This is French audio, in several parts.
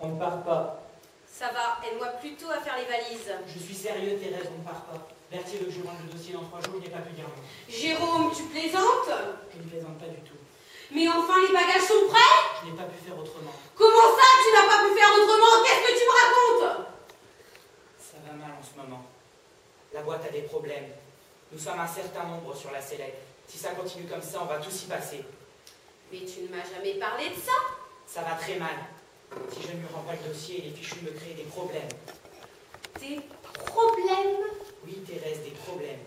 On ne part pas. Ça va, aide-moi plutôt à faire les valises. Je suis sérieux, Thérèse, on ne part pas. Berthier veut que je rende le dossier dans 3 jours, je n'ai pas pu dire non. Jérôme, tu plaisantes? Je ne plaisante pas du tout. Mais enfin, les bagages sont prêts? Je n'ai pas pu faire autrement. Comment ça, tu n'as pas pu faire autrement? Qu'est-ce que tu me racontes? Ça va mal en ce moment. La boîte a des problèmes. Nous sommes un certain nombre sur la sellette. Si ça continue comme ça, on va tous y passer. Mais tu ne m'as jamais parlé de ça. Ça va très mal. Si je ne lui rends pas le dossier, les fichus me créent des problèmes. Des problèmes? Oui, Thérèse, des problèmes.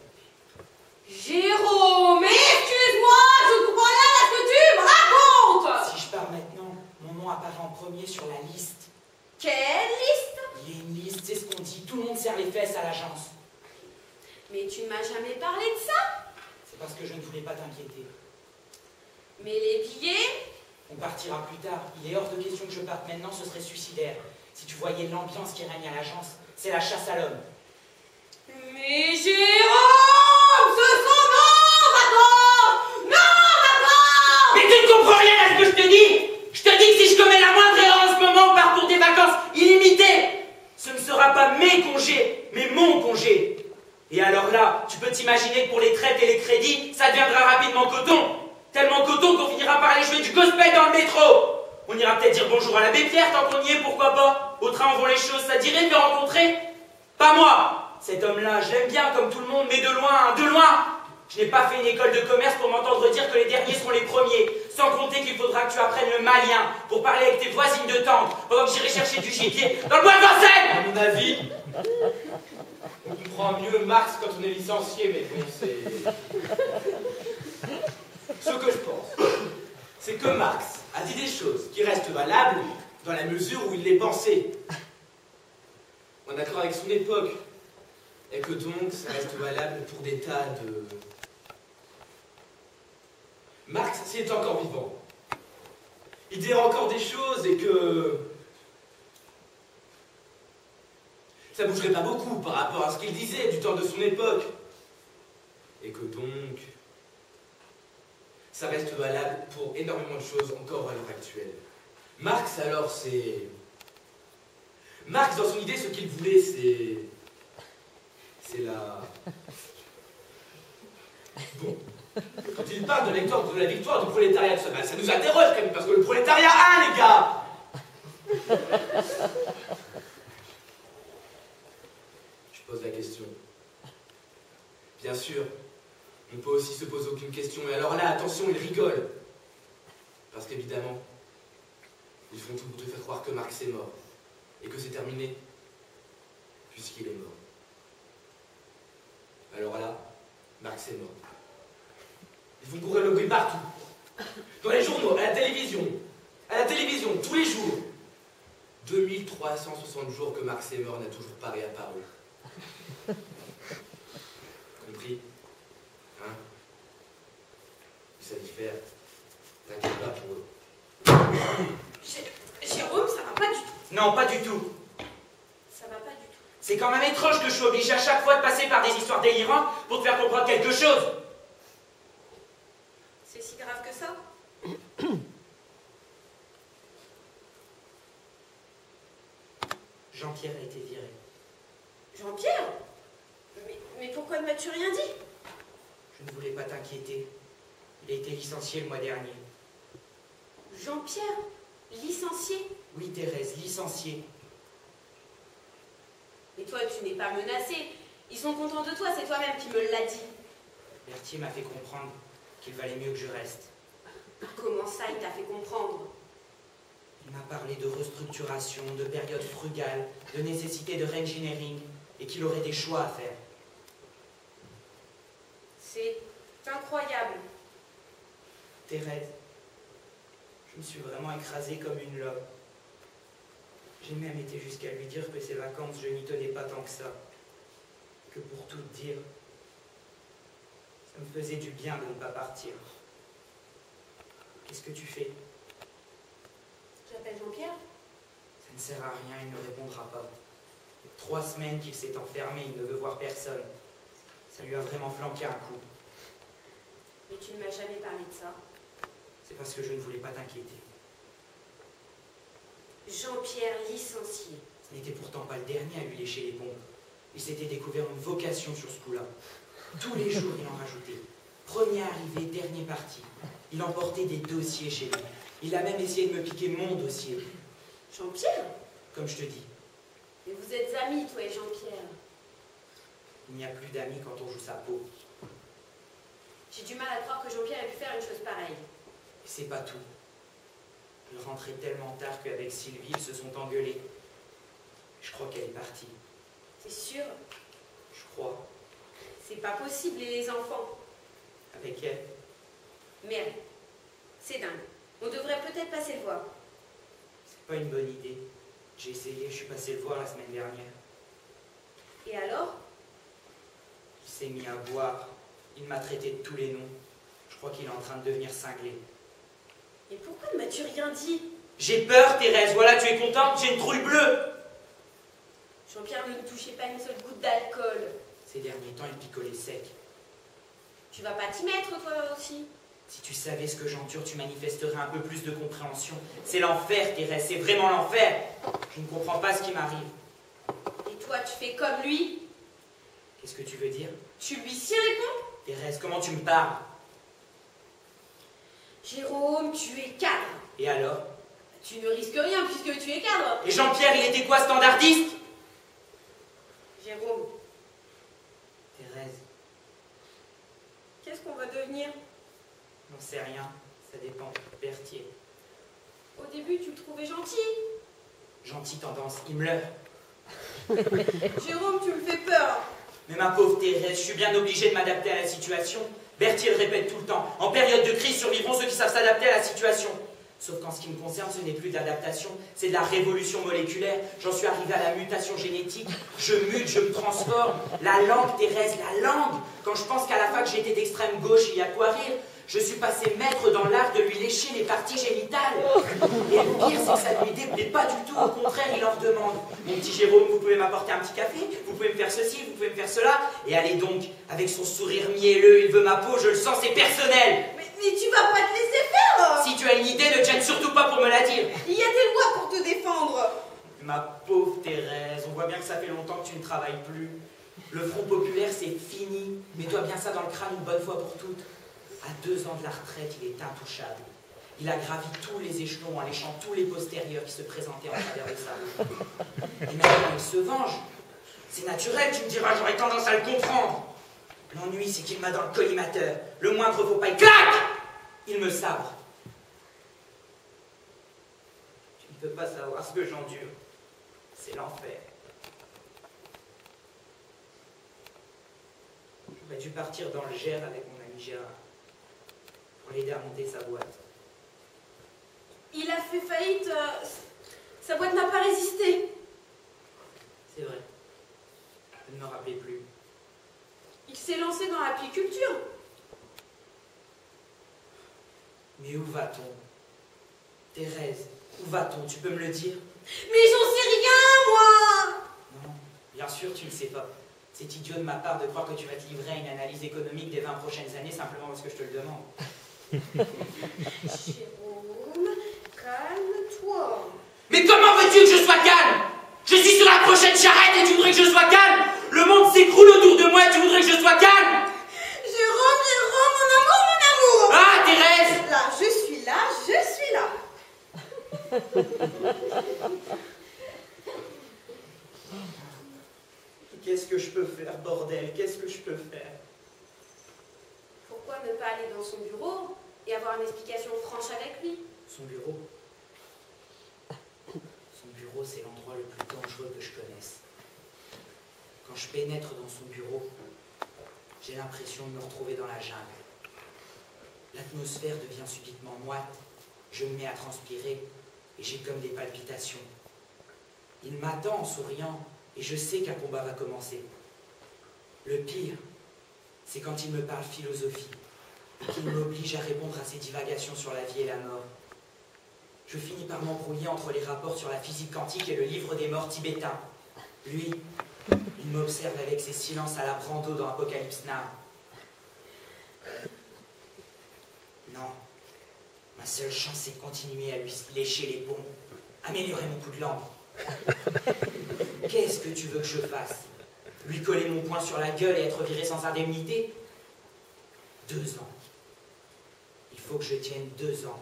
Jérôme, excuse-moi, je ne comprends rien à ce que tu me racontes. Si je pars maintenant, mon nom apparaît en premier sur la liste. Quelle liste? Il y a une liste, c'est ce qu'on dit. Tout le monde serre les fesses à l'agence. Mais tu ne m'as jamais parlé de ça. C'est parce que je ne voulais pas t'inquiéter. Mais les billets? On partira plus tard. Il est hors de question que je parte maintenant, ce serait suicidaire. Si tu voyais l'ambiance qui règne à l'agence, c'est la chasse à l'homme. Mais Jérôme, ce sont nos vacances! Nos vacances! Mais tu ne comprends rien à ce que je te dis! Je te dis que si je commets la moindre erreur en ce moment, on part pour des vacances illimitées! Ce ne sera pas mes congés, mais mon congé. Et alors là, tu peux t'imaginer que pour les traites et les crédits, ça deviendra rapidement coton. Tellement coton qu'on finira par aller jouer du gospel dans le métro. On ira peut-être dire bonjour à l'abbé Pierre tant qu'on y est, pourquoi pas. Au train on voit les choses, ça dirait de le rencontrer? Pas moi. Cet homme-là, je l'aime bien comme tout le monde, mais de loin, hein, de loin. Je n'ai pas fait une école de commerce pour m'entendre dire que les derniers seront les premiers. Sans compter qu'il faudra que tu apprennes le malien pour parler avec tes voisines de tente pendant que j'irai chercher du gibier dans le bois de Vincennes. À mon avis, on comprend mieux Marx quand on est licencié, mais bon, c'est... Ce que je pense, c'est que Marx a dit des choses qui restent valables dans la mesure où il les pensait. En accord avec son époque. Et que donc, ça reste valable pour des tas de... Marx, s'il est encore vivant, il dirait encore des choses et que... ça bougerait pas beaucoup par rapport à ce qu'il disait du temps de son époque. Et que donc... ça reste valable pour énormément de choses encore à l'heure actuelle. Marx, alors, c'est... Marx, dans son idée, ce qu'il voulait, c'est... c'est la... Bon. Quand il parle de la victoire du prolétariat, ça nous interroge quand même, parce que le prolétariat a, les gars! Je pose la question. Bien sûr, on peut aussi se poser aucune question. Et alors là, attention, ils rigolent. Parce qu'évidemment, ils font tout pour te faire croire que Marx est mort. Et que c'est terminé, puisqu'il est mort. Alors là, Marx est mort. Ils font courir le bruit partout. Dans les journaux, à la télévision. À la télévision, tous les jours. 2360 jours que Marx est mort n'a toujours pas réapparu. Compris? Hein? Ils savent y faire. T'inquiète pas pour eux. Jérôme, ça va pas du tout. Non, pas du tout. Ça va pas du tout. C'est quand même étrange que je sois obligé à chaque fois de passer par des histoires délirantes pour te faire comprendre quelque chose. C'est si grave que ça? Jean-Pierre a été viré. Jean-Pierre? Mais pourquoi ne m'as-tu rien dit? Je ne voulais pas t'inquiéter. Il a été licencié le mois dernier. Jean-Pierre? Licencié? Oui, Thérèse, licencié. Mais toi, tu n'es pas menacé. Ils sont contents de toi, c'est toi-même qui me l'as dit. Berthier m'a fait comprendre qu'il valait mieux que je reste. Comment ça, il t'a fait comprendre? Il m'a parlé de restructuration, de période frugale, de nécessité de re-engineering, et qu'il aurait des choix à faire. C'est incroyable. Thérèse, je me suis vraiment écrasé comme une lobe. J'ai même été jusqu'à lui dire que ces vacances, je n'y tenais pas tant que ça. Que pour tout dire, ça me faisait du bien de ne pas partir. Qu'est-ce que tu fais? J'appelle Jean-Pierre. Ça ne sert à rien, il ne répondra pas. Il y a 3 semaines qu'il s'est enfermé, il ne veut voir personne. Ça lui a vraiment flanqué un coup. Mais tu ne m'as jamais parlé de ça. C'est parce que je ne voulais pas t'inquiéter. Jean-Pierre licencié. Ce n'était pourtant pas le dernier à lui lécher les pompes. Il s'était découvert une vocation sur ce coup-là. Tous les jours, il en rajoutait. Premier arrivé, dernier parti. Il emportait des dossiers chez lui. Il a même essayé de me piquer mon dossier. Jean-Pierre? Comme je te dis. Mais vous êtes amis, toi et Jean-Pierre. Il n'y a plus d'amis quand on joue sa peau. J'ai du mal à croire que Jean-Pierre ait pu faire une chose pareille. Et c'est pas tout. Il rentrait tellement tard qu'avec Sylvie, ils se sont engueulés. Je crois qu'elle est partie. C'est sûr? Je crois. C'est pas possible, et les enfants? Avec elle. Merde. C'est dingue. On devrait peut-être passer le voir. C'est pas une bonne idée. J'ai essayé, je suis passé le voir la semaine dernière. Et alors? Il s'est mis à boire. Il m'a traité de tous les noms. Je crois qu'il est en train de devenir cinglé. Et pourquoi ne m'as-tu rien dit? J'ai peur, Thérèse. Voilà, tu es contente? J'ai une trouille bleue. Jean-Pierre ne touchait pas une seule goutte d'alcool. Ces derniers temps, il picolait sec. Tu vas pas t'y mettre, toi aussi? Si tu savais ce que j'endure, tu manifesterais un peu plus de compréhension. C'est l'enfer, Thérèse, c'est vraiment l'enfer. Je ne comprends pas ce qui m'arrive. Et toi, tu fais comme lui? Qu'est-ce que tu veux dire? Tu lui ciens les pompes? Thérèse, comment tu me parles? Jérôme, tu es cadre. Et alors? Tu ne risques rien puisque tu es cadre. Et Jean-Pierre, il était quoi, standardiste? Jérôme, Thérèse, qu'est-ce qu'on va devenir? j'en sais rien. Ça dépend. Berthier. Au début, tu le trouvais gentil. Gentil tendance, il me leurre. Jérôme, tu me fais peur. Mais ma pauvre Thérèse, je suis bien obligé de m'adapter à la situation. Berthier le répète tout le temps. En période de crise, survivront ceux qui savent s'adapter à la situation. Sauf qu'en ce qui me concerne, ce n'est plus de l'adaptation, c'est de la révolution moléculaire. J'en suis arrivé à la mutation génétique. Je mute, je me transforme. La langue, Thérèse, la langue. Quand je pense qu'à la fac, j'étais d'extrême gauche, il y a quoi rire. Je suis passé maître dans l'art de lui lécher les parties génitales. Et le pire, c'est que ça ne lui déplaît pas du tout. Au contraire, il leur demande. Mon petit Jérôme, vous pouvez m'apporter un petit café? Vous pouvez me faire ceci? Vous pouvez me faire cela? Et allez donc, avec son sourire mielleux, il veut ma peau, je le sens, c'est personnel. Mais tu vas pas te laisser faire. Si tu as une idée, ne te gêne surtout pas pour me la dire. Il y a des lois pour te défendre. Ma pauvre Thérèse, on voit bien que ça fait longtemps que tu ne travailles plus. Le Front populaire, c'est fini. Mets-toi bien ça dans le crâne une bonne fois pour toutes. À 2 ans de la retraite, il est intouchable. Il a gravi tous les échelons en léchant tous les postérieurs qui se présentaient en travers de sa. Et maintenant, il se venge. C'est naturel, tu me diras, j'aurais tendance à le comprendre. L'ennui, c'est qu'il m'a dans le collimateur. Le moindre faux pas, il claque! Il me sabre. Tu ne peux pas savoir ce que j'endure. C'est l'enfer. J'aurais dû partir dans le Gers avec mon ami Gérard pour l'aider à monter sa boîte. Il a fait faillite. Sa boîte n'a pas résisté. C'est vrai. Je ne me rappelais plus. Il s'est lancé dans l'apiculture. Mais où va-t-on? Thérèse, où va-t-on? Tu peux me le dire? Mais j'en sais rien, moi. Non, bien sûr tu ne sais pas. C'est idiot de ma part de croire que tu vas te livrer à une analyse économique des 20 prochaines années simplement parce que je te le demande. Jérôme, calme-toi. Mais comment veux-tu que je sois calme? Je suis sur la prochaine charrette et tu voudrais que je sois calme? Le monde s'écroule autour de moi et tu voudrais que je sois calme? Jérôme, mon amour, mon amour. Ah, Thérèse! Là, je suis là, je suis là. Qu'est-ce que je peux faire, bordel? Qu'est-ce que je peux faire? Pourquoi ne pas aller dans son bureau et avoir une explication franche avec lui? Son bureau? Son bureau, c'est l'endroit le plus dangereux que je connaisse. Quand je pénètre dans son bureau, j'ai l'impression de me retrouver dans la jungle. L'atmosphère devient subitement moite, je me mets à transpirer et j'ai comme des palpitations. Il m'attend en souriant et je sais qu'un combat va commencer. Le pire, c'est quand il me parle philosophie et qu'il m'oblige à répondre à ses divagations sur la vie et la mort. Je finis par m'embrouiller entre les rapports sur la physique quantique et le livre des morts tibétain. Lui, il m'observe avec ses silences à la Brando dans Apocalypse Now. Non, ma seule chance c'est de continuer à lui lécher les pompes, Améliorer mon coup de langue. Qu'est-ce que tu veux que je fasse? Lui coller mon poing sur la gueule et être viré sans indemnité? 2 ans. Il faut que je tienne 2 ans.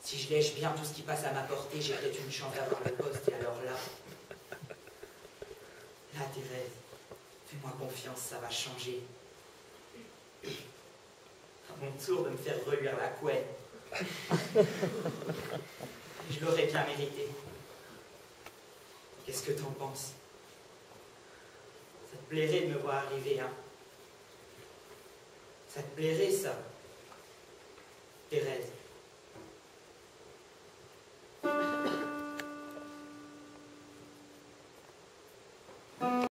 Si je lèche bien tout ce qui passe à ma portée, j'ai peut-être une chance d'avoir le poste. Et alors là, Thérèse, fais-moi confiance, ça va changer. À mon tour de me faire reluire la couenne. Je l'aurais bien mérité. Qu'est-ce que t'en penses? Ça te plairait de me voir arriver, hein? Ça te plairait, ça, Thérèse?